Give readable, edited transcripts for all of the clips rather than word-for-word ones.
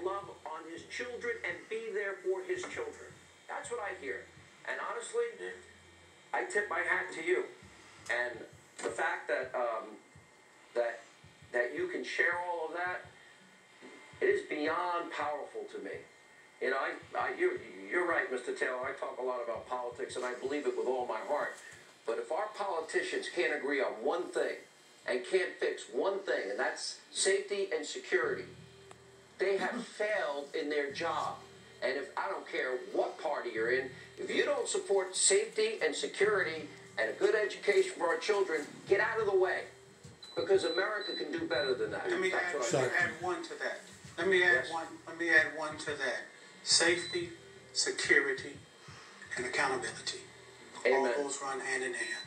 love on his children and be there for his children. That's what I hear. And honestly, I tip my hat to you. And the fact that that you can share all of that, it is beyond powerful to me. You know, you're right, Mr. Taylor. I talk a lot about politics, and I believe it with all my heart. But if our politicians can't agree on one thing and can't fix one thing, and that's safety and security, they have failed in their job. And if I don't care what party you're in, if you don't support safety and security and a good education for our children, get out of the way. Because America can do better than that. Let me add one to that. Let me add one to that. Safety, security, and accountability. Amen. All those run hand in hand.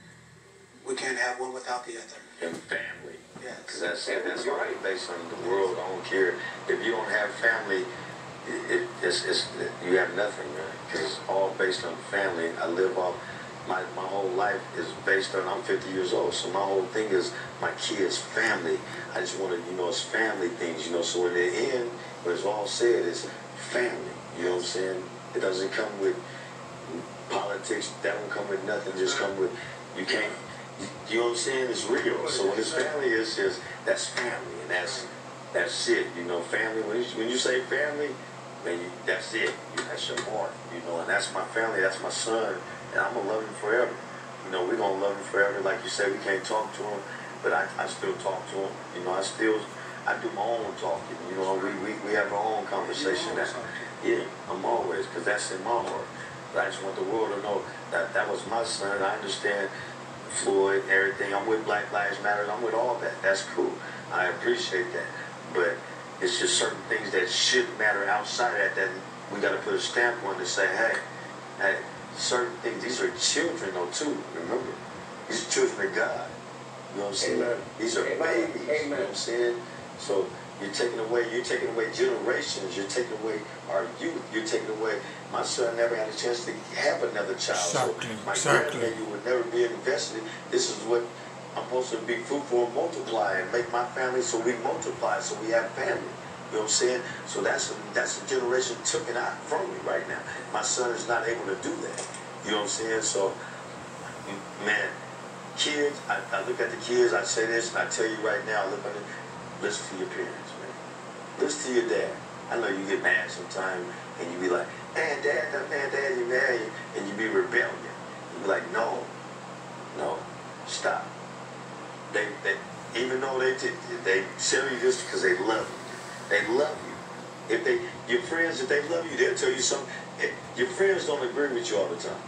We can't have one without the other. And family. Yes. Because that's all right. Based on the world. I don't care if you don't have family. You have nothing, man. Because it's all based on family. I live off. My whole life is based on, I'm 50 years old, so my whole thing is my kids, family. I just want to, it's family things, so in the end, when it's all said, it's family, you know what I'm saying? It doesn't come with politics, that don't come with nothing, just come with, you can't, you know what I'm saying? It's real. So when it's family, it's just, that's family, and that's it, family. When you say family, man, that's it, that's your heart, and that's my family, that's my son. And I'm going to love him forever. We're going to love him forever. Like you said, we can't talk to him, but I still talk to him. I do my own talking. We have our own conversation. I'm always, because that's in my heart. But I just want the world to know that was my son. I understand Floyd, everything. I'm with Black Lives Matter. I'm with all that. That's cool. I appreciate that. But it's just certain things that should matter outside of that we got to put a stamp on to say, hey, certain things, these are children though too, remember? These are children of God. You know what I'm saying? Amen. These are babies. Amen. You know what I'm saying? So you're taking away generations, you're taking away our youth, you're taking away, my son never had a chance to have another child. Exactly. So my grandbaby would never be invested. This is what I'm supposed to be fruitful and multiply and make my family so we multiply, so we have family. You know what I'm saying? So that's a generation took it out from me right now. My son is not able to do that. You know what I'm saying? So, man, kids, I look at the kids, I say this, and I tell you right now, listen to your parents, man. Listen to your dad. I know you get mad sometimes, and you be like, man, dad, you mad, and you be rebellion. You be like, no, stop. They even though they tell you this because they love you. They love you. Your friends, if they love you, they'll tell you something. Your friends don't agree with you all the time.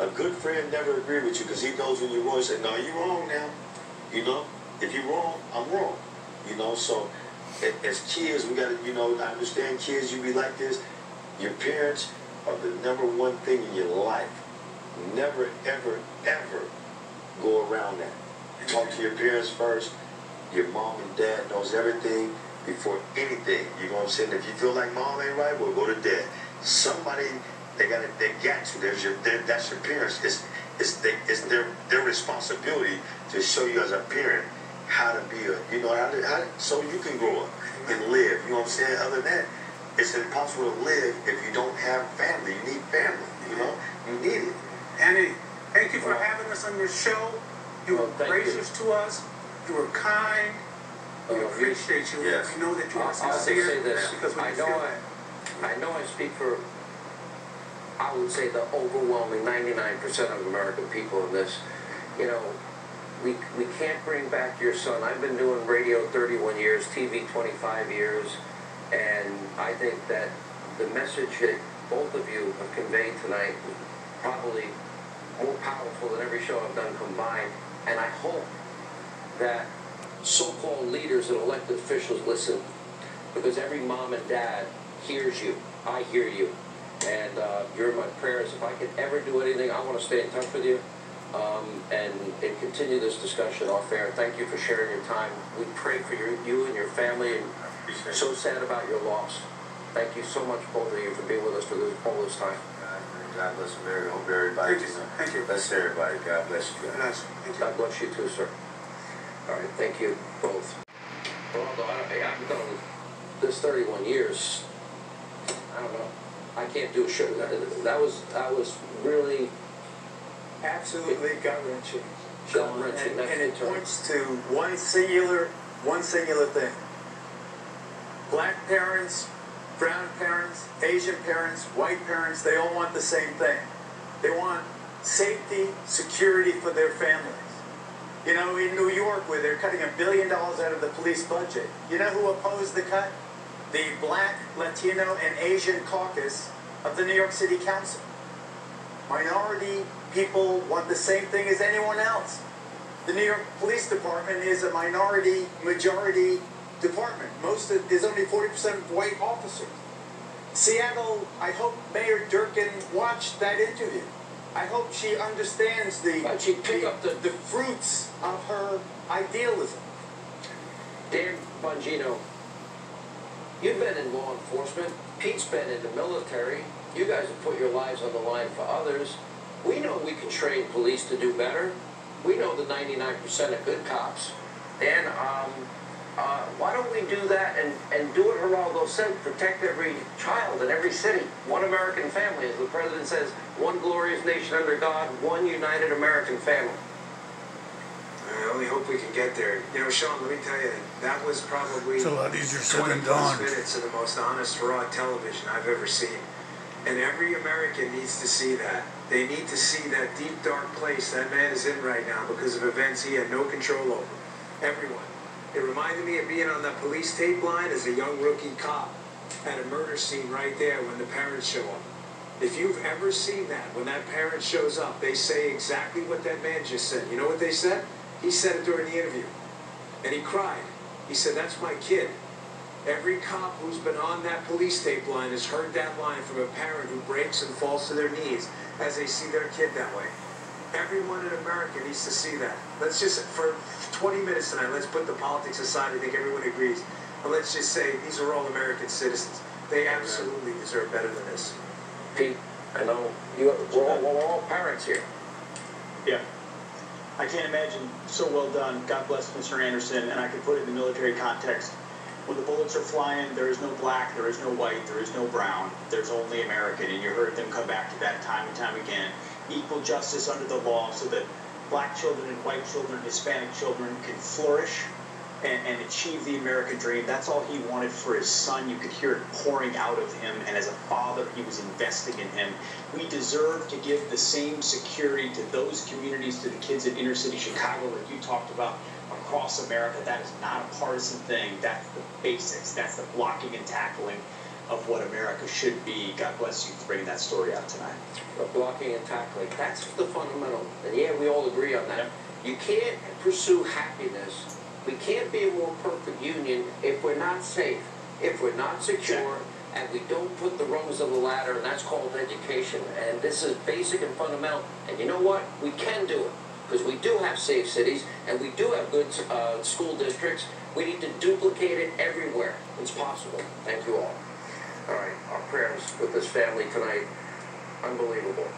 A good friend never agree with you because he knows when you're wrong. He said, no, you're wrong now. If you're wrong, I'm wrong. So as kids, we got to, I understand kids, you be like this. Your parents are the number one thing in your life. Never, ever, ever go around that. Talk to your parents first. Your mom and dad knows everything before anything. You know what I'm saying? If you feel like mom ain't right, well, go to dad. Somebody, they got you. That's your parents. It's their responsibility to show you as a parent how to be so you can grow up and live. You know what I'm saying? Other than that, it's impossible to live if you don't have family. You need family. You need it. Annie, thank you for having us on your show. You were gracious to us. You were kind. We appreciate you. Yes. We know that you are sincere. I'll say this. Because I know I speak for, I would say, the overwhelming 99% of American people in this. We can't bring back your son. I've been doing radio 31 years, TV 25 years, and I think that the message that both of you have conveyed tonight is probably more powerful than every show I've done combined, and I hope that so-called leaders and elected officials listen, because every mom and dad hears you. I hear you, and you're in my prayers. If I could ever do anything, I want to stay in touch with you and continue this discussion off air. Thank you for sharing your time. We pray for you and your family, and so sad about your loss. Thank you so much, both of you, for being with us for all this time. God bless America. Hope everybody. Thank you. Bless everybody. God bless you. God bless you too, sir. All right, thank you both. Geraldo, I've done this 31 years. I don't know. I can't do a show. That was really absolutely gut-wrenching. gut-wrenching. And it points to one singular thing. Black parents, brown parents, Asian parents, white parents, they all want the same thing. They want safety, security for their families. You know, in New York, where they're cutting $1 billion out of the police budget, you know who opposed the cut? The Black, Latino, and Asian caucus of the New York City Council. Minority people want the same thing as anyone else. The New York Police Department is a majority department. There's only 40% white officers. Seattle, I hope Mayor Durkin watched that interview. I hope she understands the fruits of her idealism. Dan Bongino, you've been in law enforcement. Pete's been in the military. You guys have put your lives on the line for others. We know we can train police to do better. We know the 99% of good cops. Dan, why don't we do that and do what Geraldo said, protect every child in every city. One American family, as the president says, one glorious nation under God, one united American family. I only hope we can get there. You know, Sean, let me tell you, that was probably it's a lot easier said 20 than plus done. minutes of the most honest, raw television I've ever seen. And every American needs to see that. They need to see that deep, dark place that man is in right now because of events he had no control over. Everyone. It reminded me of being on that police tape line as a young rookie cop at a murder scene right there when the parents show up. If you've ever seen that, when that parent shows up, they say exactly what that man just said. You know what they said? He said it during the interview. And he cried. He said, "That's my kid." Every cop who's been on that police tape line has heard that line from a parent who breaks and falls to their knees as they see their kid that way. Everyone in America needs to see that. Let's just, for 20 minutes tonight, let's put the politics aside. I think everyone agrees. And let's just say these are all American citizens. They absolutely deserve better than this. Pete, I know we're all parents here. Yeah. I can't imagine so well done. God bless Mr. Anderson, and I can put it in the military context. When the bullets are flying, there is no black, there is no white, there is no brown. There's only American, and you heard them come back to that time and time again. Equal justice under the law so that black children and white children, Hispanic children can flourish and achieve the American dream. That's all he wanted for his son. You could hear it pouring out of him, and as a father, he was investing in him. We deserve to give the same security to those communities, to the kids in inner city Chicago that you talked about across America. That is not a partisan thing. That's the basics. That's the blocking and tackling of what America should be. God bless you for bringing that story out tonight. The blocking and tackling, that's the fundamental. And yeah, we all agree on that. Yep. You can't pursue happiness. We can't be a more perfect union if we're not safe, if we're not secure, and we don't put the rungs of the ladder, and that's called education. And this is basic and fundamental. And you know what? We can do it, because we do have safe cities, and we do have good school districts. We need to duplicate it everywhere. It's possible. Thank you all. All right, our prayers with this family tonight, unbelievable.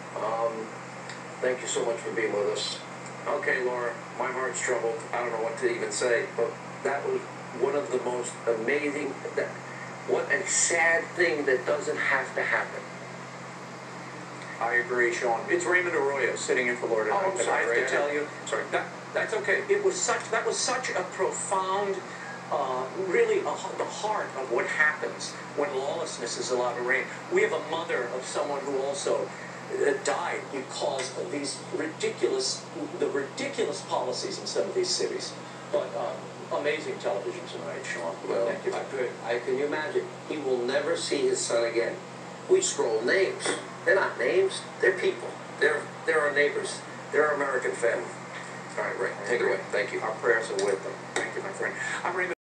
Thank you so much for being with us. Okay, Laura, my heart's troubled. I don't know what to even say, but that was one of the most amazing, what a sad thing that doesn't have to happen. I agree, Sean. It's Raymond Arroyo sitting in for Laura tonight. Oh, I'm sorry, I have to tell you, sorry. that's okay. That was such a profound, really the heart of what happens when lawlessness is allowed to reign. We have a mother of someone who also died because of these ridiculous policies in some of these cities. But amazing television tonight, Sean. Well, thank you. can you imagine? He will never see his son again. We scroll names. They're not names. They're people. They're our neighbors. They're our American family. All right, Ray, take it away. Thank you. Our prayers are with them. Thank you, my friend. I'm Raymond.